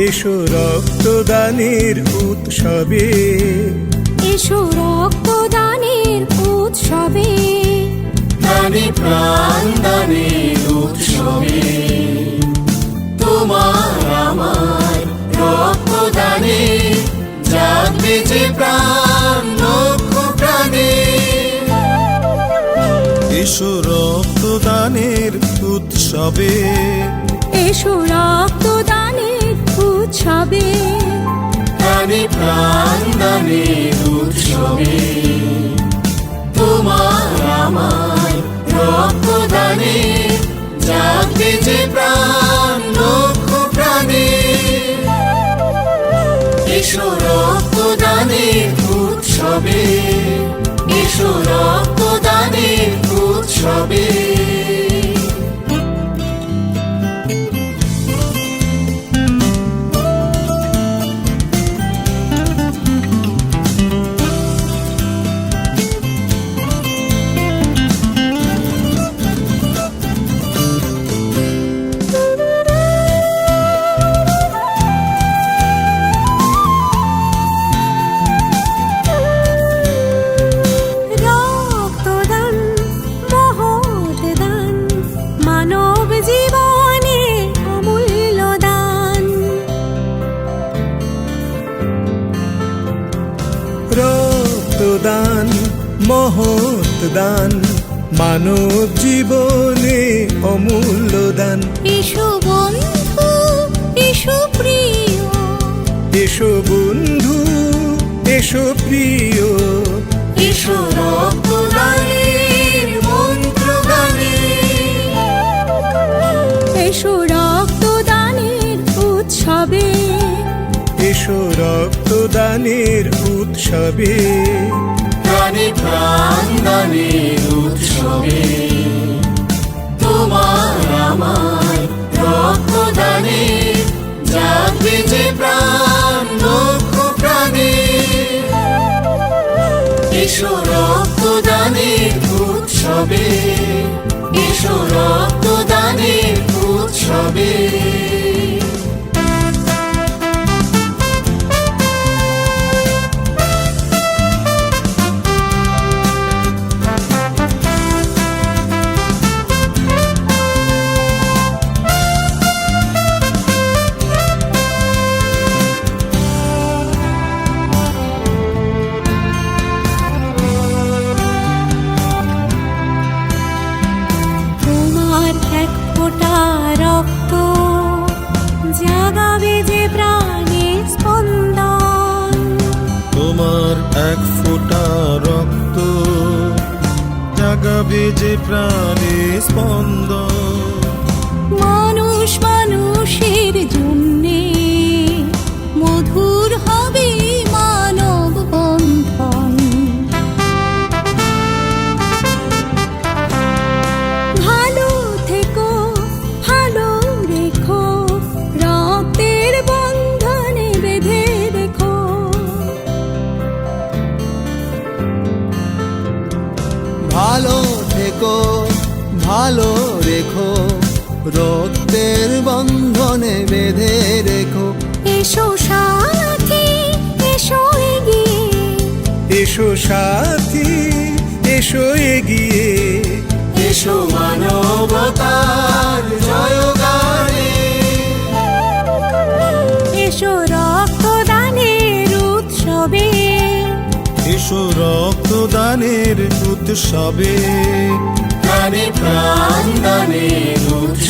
এসো রক্তদানের উৎসবে, এসো রক্তদানের উৎসবে, দানে প্রাণ দানের উৎসবে। তোমার আমার রক্তদানে জাগবে যে প্রাণ লক্ষ প্রাণে। এসো রক্তদানের উৎসবে, এসো রক্তদানের উৎসবে, দানে প্রাণ দানের উৎসবে। তোমার আমার রক্তদানে জাগবে যে প্রাণ লক্ষ প্রাণে। এসো রক্তদানের উৎসবে, এসো রক্তদানের উৎসবে। রক্তদান মহৎ দান, মানব জীবনে অমূল্য দান। রক্তদান মহৎ দান, মানব জীবনে অমূল্য দান। এসো বন্ধু, এসো প্রিয়, এসো বন্ধু, এসো প্রিয়, এসো রক্তদানের মন্ত্র গানে। এসো রক্তদানের উৎসবে, এসো রক্তদানের উৎসবে, দানে প্রাণ দানের উৎসবে। তোমার আমার রক্তদানে জাগবে যে প্রাণ লক্ষ প্রাণে। এসো রক্তদানের উৎসবে, এসো রক্তদানের উৎসবে। তোমার এক ফোঁটা রক্ত জাগাবে যে প্রাণে স্পন্দন। তোমার এক ফোঁটা রক্ত জাগাবে যে প্রাণে স্পন্দন। মানুষ মানুষের জন্যে মধুর হবে মানব বন্ধন। ভালো থেকো, ভালো রেখো, রক্তের বন্ধনে বেঁধে রেখো। ভালো থেকো, ভালো রেখো, রক্তের বন্ধনে বেঁধে রেখো। এসো সাথী, এসো এগিয়ে, এসো সাথী, এসো এগিয়ে, এসো মানবতার জয়গানে। এসো রক্তদানের উৎসবে, এসো রক্তদানের উৎসবে, দানে প্রাণ দানের উৎসবে।